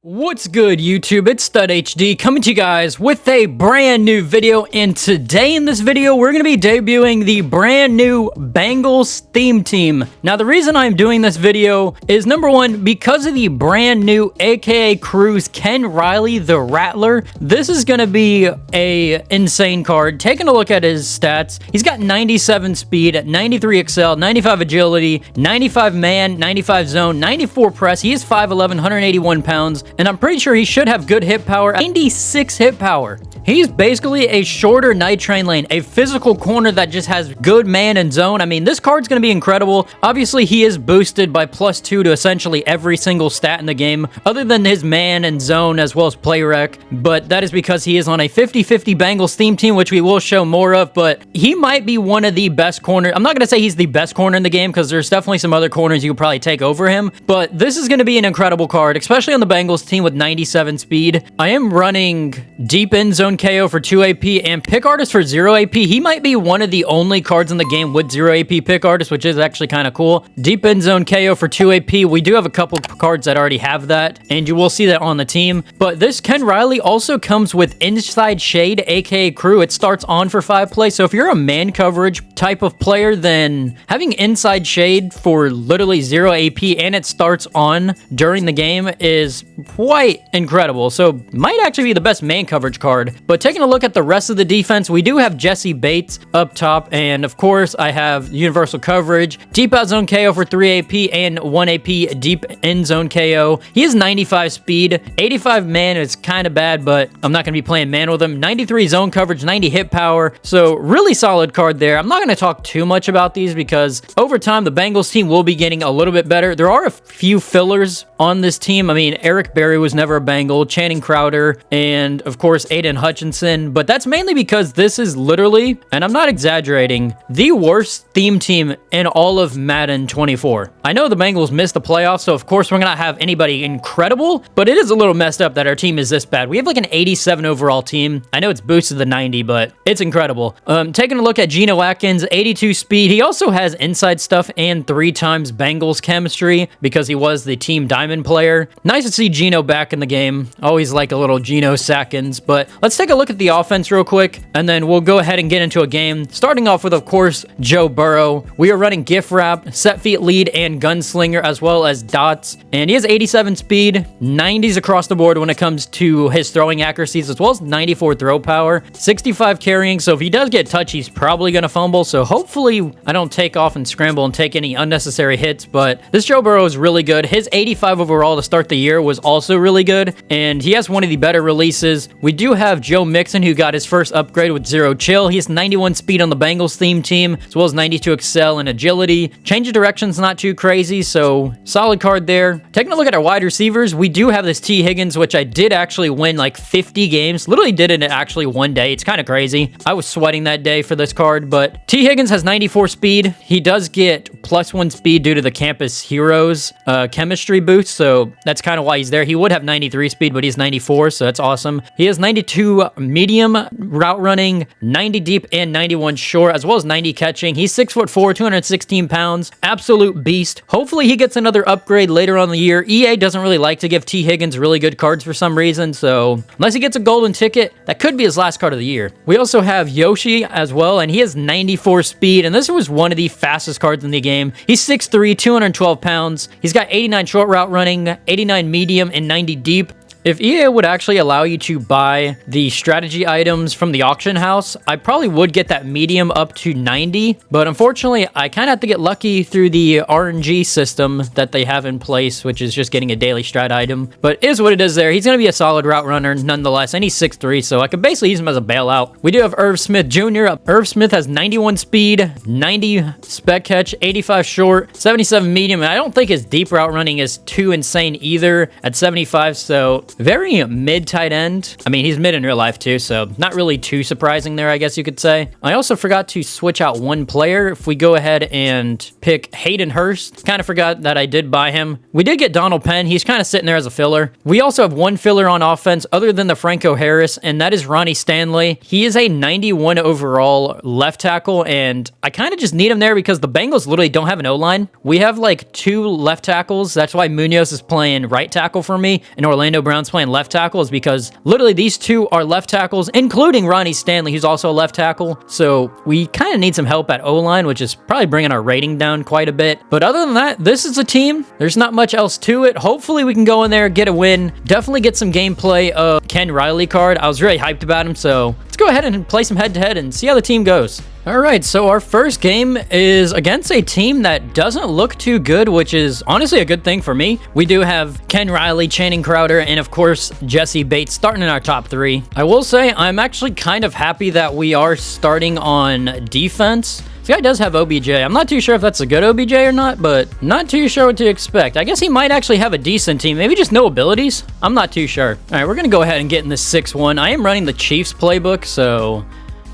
What's good, YouTube? It's Stud HD coming to you guys with a brand new video, and today in this video we're going to be debuting the brand new Bengals theme team. Now the reason I'm doing this video is number one, because of the brand new aka Cruz Ken Riley the Rattler. This is going to be a insane card. Taking a look at his stats, he's got 97 speed, 93 excel, 95 agility, 95 man, 95 zone, 94 press. He is 5'11", 181 pounds. And I'm pretty sure he should have good hit power, 96 hit power. He's basically a shorter Night Train lane, a physical corner that just has good man and zone. I mean, this card's going to be incredible. Obviously, he is boosted by +2 to essentially every single stat in the game, other than his man and zone as well as play rec. But that is because he is on a 50-50 Bengals theme team, which we will show more of. But he might be one of the best corners. I'm not going to say he's the best corner in the game because there's definitely some other corners you could probably take over him. But this is going to be an incredible card, especially on the Bengals team with 97 speed. I am running deep end zone KO for 2 AP and pick artist for 0 AP. He might be one of the only cards in the game with 0 AP pick artist, which is actually kind of cool. Deep end zone KO for 2 AP. We do have a couple cards that already have that, and you will see that on the team. But this Ken Riley also comes with inside shade, aka crew. It starts on for 5 play. So if you're a man coverage type of player, then having inside shade for literally 0 AP and it starts on during the game is quite incredible. So might actually be the best man coverage card. But taking a look at the rest of the defense, we do have Jesse Bates up top, and of course I have universal coverage, deep out zone KO for 3 AP and 1 AP deep end zone KO. He has 95 speed, 85 man is kind of bad, but I'm not going to be playing man with him. 93 zone coverage, 90 hit power, so really solid card there. I'm not going to talk too much about these because over time the Bengals team will be getting a little bit better. There are a few fillers on this team. I mean, Eric Berry was never a Bengal, Channing Crowder, and of course Aiden Hutchinson, but that's mainly because this is literally, and I'm not exaggerating, the worst theme team in all of Madden 24. I know the Bengals missed the playoffs, so of course we're gonna have anybody incredible, but it is a little messed up that our team is this bad. We have like an 87 overall team. I know it's boosted to 90, but it's incredible. Taking a look at Geno Atkins, 82 speed. He also has inside stuff and 3 times Bengals chemistry because he was the team diamond player. Nice to see Geno back in the game. Always like a little Geno Sackins. But let's take a look at the offense real quick, and then we'll go ahead and get into a game. Starting off with, of course, Joe Burrow. We are running gift wrap, set feet lead, and gunslinger, as well as dots. And he has 87 speed, 90s across the board when it comes to his throwing accuracies, as well as 94 throw power, 65 carrying. So if he does get touched, he's probably going to fumble. So hopefully I don't take off and scramble and take any unnecessary hits. But this Joe Burrow is really good. His 85 overall to start the year was also really good, and he has one of the better releases. We do have Joe Mixon, who got his first upgrade with 0 chill. He has 91 speed on the Bengals theme team, as well as 92 excel and agility. Change of direction's not too crazy, so solid card there. Taking a look at our wide receivers, we do have this T. Higgins, which I did actually win like 50 games. Literally did it in actually one day. It's kind of crazy. I was sweating that day for this card, but T. Higgins has 94 speed. He does get +1 speed due to the Campus Heroes chemistry boost, so that's kind of why he's there. He would have 93 speed, but he's 94, so that's awesome. He has 92 medium route running, 90 deep, and 91 short, as well as 90 catching. He's 6'4", 216 pounds. Absolute beast. Hopefully he gets another upgrade later on in the year. EA doesn't really like to give T. Higgins really good cards for some reason, so unless he gets a golden ticket, that could be his last card of the year. We also have Yoshi as well, and he has 94 speed, and this was one of the fastest cards in the game. He's 6'3", 212 pounds. He's got 89 short route running, 89 medium, and 90 deep. If EA would actually allow you to buy the strategy items from the auction house, I probably would get that medium up to 90, but unfortunately, I kind of have to get lucky through the RNG system that they have in place, which is just getting a daily strat item. But it is what it is there. He's going to be a solid route runner nonetheless, and he's 6'3", so I could basically use him as a bailout. We do have Irv Smith Jr. Irv Smith has 91 speed, 90 spec catch, 85 short, 77 medium, and I don't think his deep route running is too insane either at 75, so Very mid tight end. I mean, he's mid in real life too, so not really too surprising there, I guess you could say. I also forgot to switch out one player. If we go ahead and pick Hayden Hurst, kind of forgot that I did buy him. We did get Donald Penn. He's kind of sitting there as a filler. We also have one filler on offense other than the Franco Harris, and that is Ronnie Stanley. He is a 91 overall left tackle, and I kind of just need him there because the Bengals literally don't have an O-line. We have like 2 left tackles. That's why Munoz is playing right tackle for me, and Orlando Brown's playing left tackle, is because literally these 2 are left tackles, including Ronnie Stanley, who's also a left tackle. So we kind of need some help at O-line, which is probably bringing our rating down quite a bit. But other than that, this is a team. There's not much else to it. Hopefully we can go in there, get a win. Definitely get some gameplay of Ken Riley card. I was really hyped about him, so let's go ahead and play some head-to-head and see how the team goes. All right, so our first game is against a team that doesn't look too good, which is honestly a good thing for me. We do have Ken Riley, Channing Crowder, and of course, Jesse Bates starting in our top 3. I will say I'm actually kind of happy that we are starting on defense. This guy does have OBJ. I'm not too sure if that's a good OBJ or not, but not too sure what to expect. I guess he might actually have a decent team. Maybe just no abilities. I'm not too sure. All right, we're going to go ahead and get in this 6-1. I am running the Chiefs playbook, so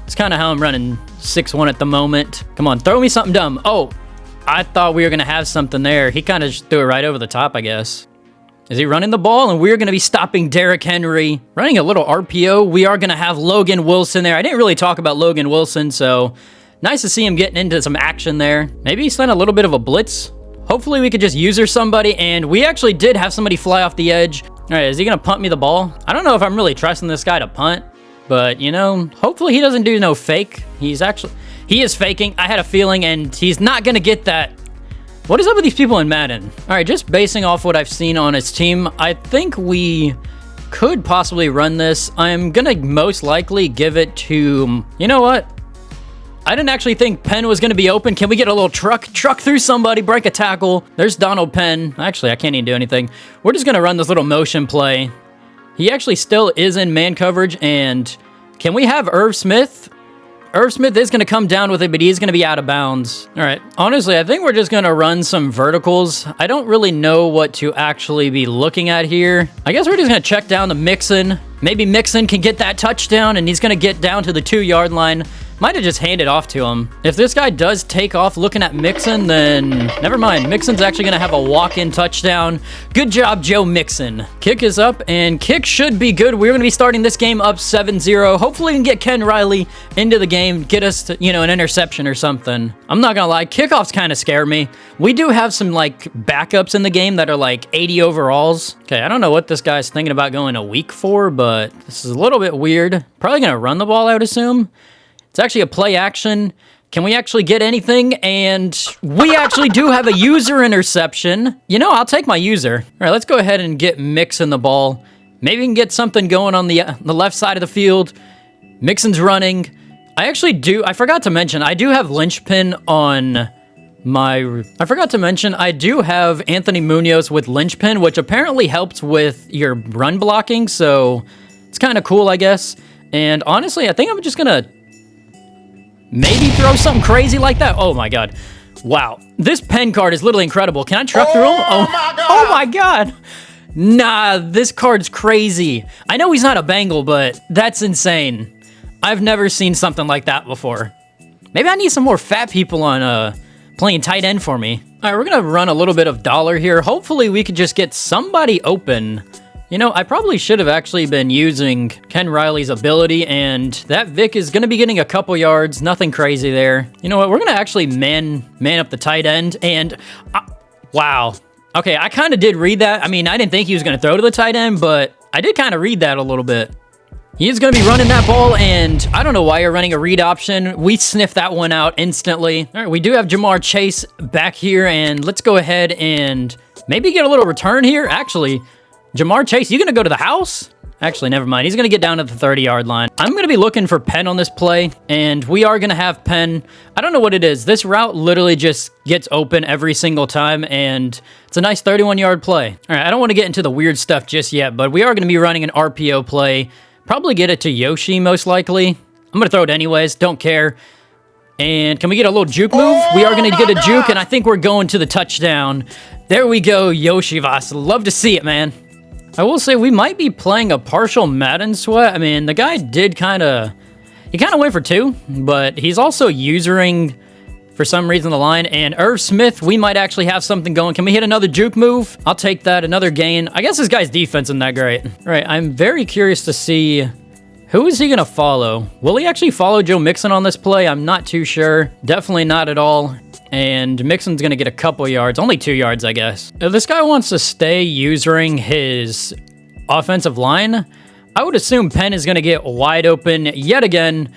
it's kind of how I'm running 6-1 at the moment. Come on, throw me something dumb. Oh, I thought we were going to have something there. He kind of just threw it right over the top, I guess. Is he running the ball? And we're going to be stopping Derrick Henry. Running a little RPO. We are going to have Logan Wilson there. I didn't really talk about Logan Wilson, so nice to see him getting into some action there. Maybe he sent a little bit of a blitz. Hopefully we could just user somebody, and we actually did have somebody fly off the edge. All right, is he going to punt me the ball? I don't know if I'm really trusting this guy to punt. But, you know, hopefully he doesn't do no fake. He is faking. I had a feeling, and he's not going to get that. What is up with these people in Madden? All right, just basing off what I've seen on his team, I think we could possibly run this. I'm going to most likely give it to, you know what? I didn't actually think Penn was going to be open. Can we get a little truck through somebody, break a tackle? There's Donald Penn. Actually, I can't even do anything. We're just going to run this little motion play. He actually still is in man coverage, and can we have Irv Smith? Irv Smith is going to come down with it, but he's going to be out of bounds. All right, honestly, I think we're just going to run some verticals. I don't really know what to actually be looking at here. I guess we're just going to check down to Mixon. Maybe Mixon can get that touchdown, and he's going to get down to the 2-yard line. Might have just handed off to him. If this guy does take off looking at Mixon, then never mind. Mixon's actually going to have a walk-in touchdown. Good job, Joe Mixon. Kick is up, and kick should be good. We're going to be starting this game up 7-0. Hopefully we can get Ken Riley into the game, get us to, you know, an interception or something. I'm not going to lie. Kickoffs kind of scare me. We do have some, like, backups in the game that are, like, 80 overalls. Okay, I don't know what this guy's thinking about going a week for, but this is a little bit weird. Probably going to run the ball, I would assume. It's actually a play action. Can we actually get anything? And we actually do have a user interception. You know, I'll take my user. All right, let's go ahead and get Mixon the ball. Maybe we can get something going on the left side of the field. Mixon's running. I forgot to mention, I do have linchpin on I forgot to mention, I do have Anthony Munoz with linchpin, which apparently helps with your run blocking, so it's kind of cool, I guess. And honestly, I think I'm just gonna maybe throw something crazy like that. Oh my god. Wow. This pen card is literally incredible. Can I truck through him? Oh my god. Nah, this card's crazy. I know he's not a Bengal, but that's insane. I've never seen something like that before. Maybe I need some more fat people on playing tight end for me. All right, we're going to run a little bit of dollar here. Hopefully we could just get somebody open. You know, I probably should have actually been using Ken Riley's ability, and that Vic is going to be getting a couple yards. Nothing crazy there. You know what? We're going to actually man up the tight end, and wow. Okay, I kind of did read that. I mean, I didn't think he was going to throw to the tight end, but I did kind of read that a little bit. He is going to be running that ball, and I don't know why you're running a read option. We sniffed that one out instantly. All right, we do have Jamar Chase back here, and let's go ahead and maybe get a little return here. Actually, Jamar Chase, you going to go to the house? Actually, never mind. He's going to get down to the 30-yard line. I'm going to be looking for Penn on this play, and we are going to have Penn. I don't know what it is. This route literally just gets open every single time, and it's a nice 31-yard play. All right, I don't want to get into the weird stuff just yet, but we are going to be running an RPO play. Probably get it to Yoshi, most likely. I'm going to throw it anyways. Don't care. And can we get a little juke move? We are going to get a juke, and I think we're going to the touchdown. There we go, Yoshi Vas. Love to see it, man. I will say we might be playing a partial Madden sweat. I mean, the guy did he kind of went for 2, but he's also usering, for some reason, the line. And Irv Smith, we might actually have something going. Can we hit another juke move? I'll take that. Another gain. I guess this guy's defense isn't that great. All right, I'm very curious to see who is he going to follow. Will he actually follow Joe Mixon on this play? I'm not too sure. Definitely not at all. And Mixon's going to get a couple yards. Only 2 yards, I guess. If this guy wants to stay using his offensive line, I would assume Penn is going to get wide open yet again.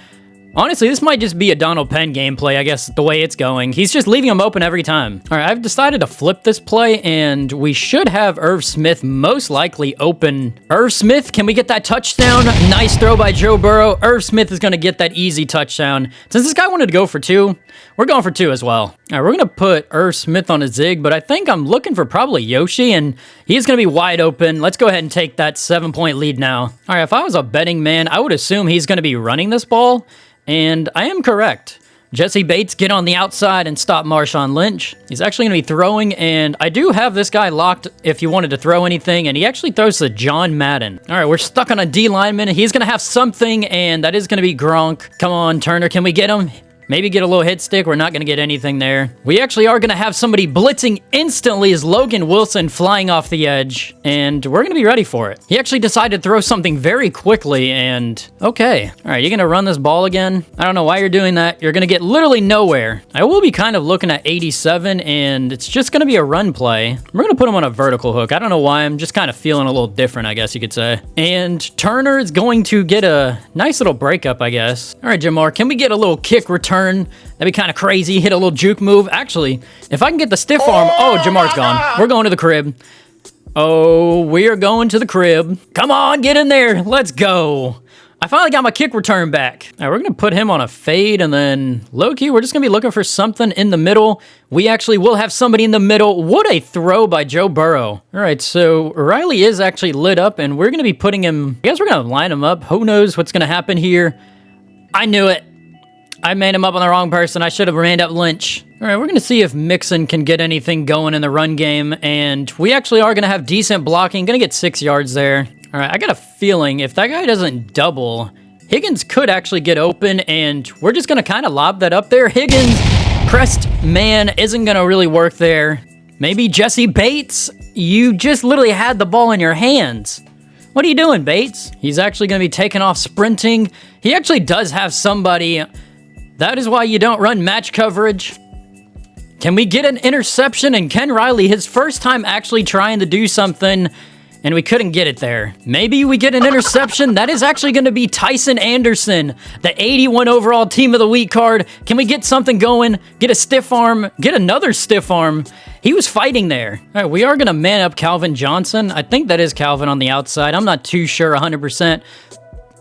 Honestly, this might just be a Donald Penn gameplay, I guess, the way it's going. He's just leaving him open every time. All right, I've decided to flip this play, and we should have Irv Smith most likely open. Irv Smith, can we get that touchdown? Nice throw by Joe Burrow. Irv Smith is going to get that easy touchdown. Since this guy wanted to go for 2, we're going for 2 as well. All right, we're going to put Irv Smith on a zig, but I think I'm looking for probably Yoshi, and he's going to be wide open. Let's go ahead and take that 7-point lead now. All right, if I was a betting man, I would assume he's going to be running this ball. And I am correct. Jesse Bates, get on the outside and stop Marshawn Lynch. He's actually going to be throwing, and I do have this guy locked if you wanted to throw anything, and he actually throws to John Madden. All right, we're stuck on a D lineman. He's going to have something, and that is going to be Gronk. Come on, Turner, can we get him? Maybe get a little hit stick. We're not going to get anything there. We actually are going to have somebody blitzing instantly as Logan Wilson flying off the edge, and we're going to be ready for it. He actually decided to throw something very quickly, and okay. All right, you're going to run this ball again? I don't know why you're doing that. You're going to get literally nowhere. I will be kind of looking at 87, and it's just going to be a run play. We're going to put him on a vertical hook. I don't know why. I'm just kind of feeling a little different, I guess you could say. And Turner is going to get a nice little breakup, I guess. All right, Jamar, can we get a little kick return? That'd be kind of crazy. Hit a little juke move. Actually, if I can get the stiff arm. Oh, Jamar's gone. We're going to the crib. Oh, we are going to the crib. Come on, get in there. Let's go. I finally got my kick return back. All right, we're going to put him on a fade, and then low-key, we're just going to be looking for something in the middle. We actually will have somebody in the middle. What a throw by Joe Burrow. All right, so Riley is actually lit up, and we're going to be putting him, I guess we're going to line him up. Who knows what's going to happen here? I knew it. I made him up on the wrong person. I should have ran up Lynch. All right, we're going to see if Mixon can get anything going in the run game, and we actually are going to have decent blocking. Going to get 6 yards there. All right, I got a feeling if that guy doesn't double, Higgins could actually get open, and we're just going to kind of lob that up there. Higgins, pressed man, isn't going to really work there. Maybe Jesse Bates? You just literally had the ball in your hands. What are you doing, Bates? He's actually going to be taking off sprinting. He actually does have somebody. That is why you don't run match coverage. Can we get an interception? And Ken Riley, his first time actually trying to do something, and we couldn't get it there. Maybe we get an interception. That is actually going to be Tyson Anderson, the 81 overall Team of the Week card. Can we get something going? Get a stiff arm? Get another stiff arm? He was fighting there. All right, we are going to man up Calvin Johnson. I think that is Calvin on the outside. I'm not too sure 100%.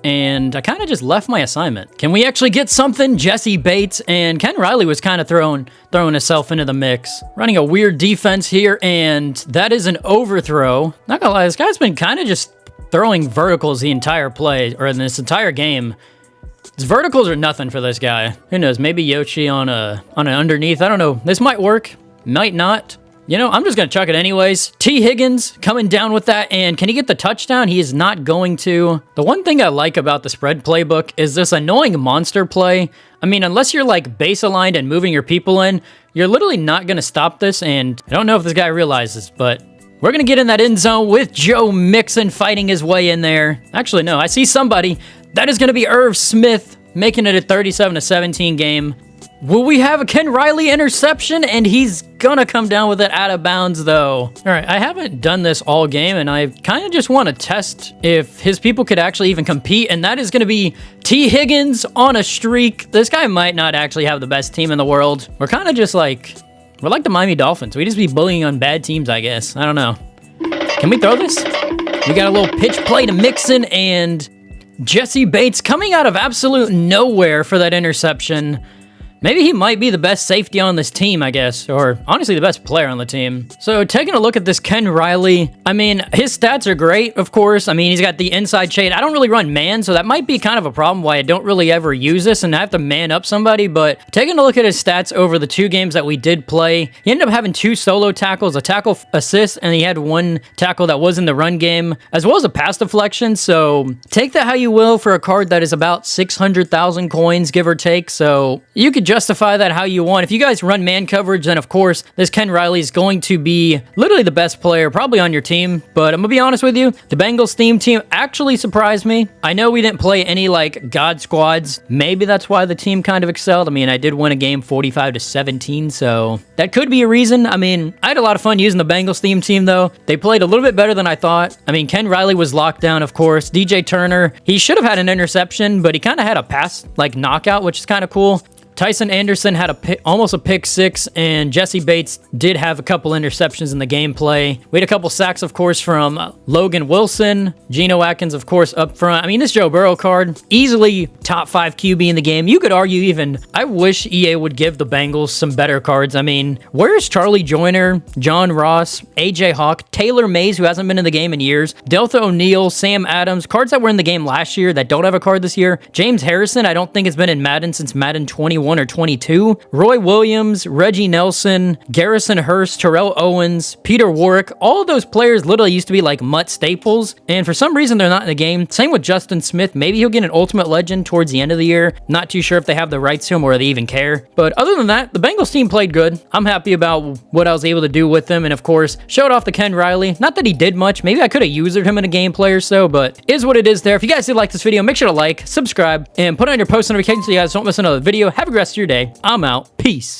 And I kind of just left my assignment. Can we actually get something? Jesse Bates, and Ken Riley was kind of throwing himself into the mix. Running a weird defense here, and that is an overthrow. Not gonna lie, this guy's been kind of just throwing verticals the entire play, or in this entire game. His verticals are nothing for this guy. Who knows, maybe Yoshi on an underneath. I don't know. This might work, might not. You know, I'm just going to chuck it anyways. T. Higgins coming down with that, and can he get the touchdown? He is not going to. The one thing I like about the spread playbook is this annoying monster play. I mean, unless you're like base aligned and moving your people in, you're literally not going to stop this, and I don't know if this guy realizes, but we're going to get in that end zone with Joe Mixon fighting his way in there. Actually, no, I see somebody. That is going to be Irv Smith making it a 37-17 game. Will we have a Ken Riley interception? And he's gonna come down with it out of bounds, though. All right, I haven't done this all game, and I kind of just want to test if his people could actually even compete, and that is going to be T. Higgins on a streak. This guy might not actually have the best team in the world. We're kind of just like, we're like the Miami Dolphins. We just be bullying on bad teams, I guess. I don't know. Can we throw this? We got a little pitch play to Mixon, and Jesse Bates coming out of absolute nowhere for that interception. maybe he might be the best safety on this team, I guess, or honestly the best player on the team. So taking a look at this Ken Riley, I mean, his stats are great, of course. I mean, he's got the inside shade. I don't really run man, so that might be kind of a problem why I don't really ever use this and I have to man up somebody, but taking a look at his stats over the 2 games that we did play, he ended up having 2 solo tackles, a tackle assist, and he had 1 tackle that was in the run game, as well as a pass deflection, so take that how you will for a card that is about 600,000 coins, give or take, so you could justify that how you want. If you guys run man coverage, then of course, this Ken Riley is going to be literally the best player probably on your team, but I'm gonna be honest with you, the Bengals theme team actually surprised me. I know we didn't play any like god squads. Maybe that's why the team kind of excelled. I mean, I did win a game 45-17, so that could be a reason. I mean, I had a lot of fun using the Bengals theme team though. They played a little bit better than I thought. I mean, Ken Riley was locked down, of course. DJ Turner, he should have had an interception, but he kind of had a pass like knockout, which is kind of cool. Tyson Anderson had almost a pick 6, and Jesse Bates did have a couple interceptions in the gameplay. We had a couple sacks, of course, from Logan Wilson. Geno Atkins, of course, up front. I mean, this Joe Burrow card, easily top 5 QB in the game. You could argue even, I wish EA would give the Bengals some better cards. I mean, where's Charlie Joyner, John Ross, AJ Hawk, Taylor Mays, who hasn't been in the game in years, Deltha O'Neal, Sam Adams, cards that were in the game last year that don't have a card this year. James Harrison, I don't think has been in Madden since Madden 21 or 22. Roy Williams, Reggie Nelson, Garrison Hurst, Terrell Owens, Peter Warwick, all of those players literally used to be like Mutt staples, and for some reason they're not in the game. Same with Justin Smith. Maybe he'll get an Ultimate Legend towards the end of the year. Not too sure if they have the rights to him or they even care. But other than that, the Bengals team played good. I'm happy about what I was able to do with them, and of course, showed off the Ken Riley. Not that he did much. Maybe I could have used him in a gameplay or so, but it is what it is there. If you guys did like this video, make sure to like, subscribe, and put on your post notifications so you guys don't miss another video. Have a great rest of your day. I'm out. Peace.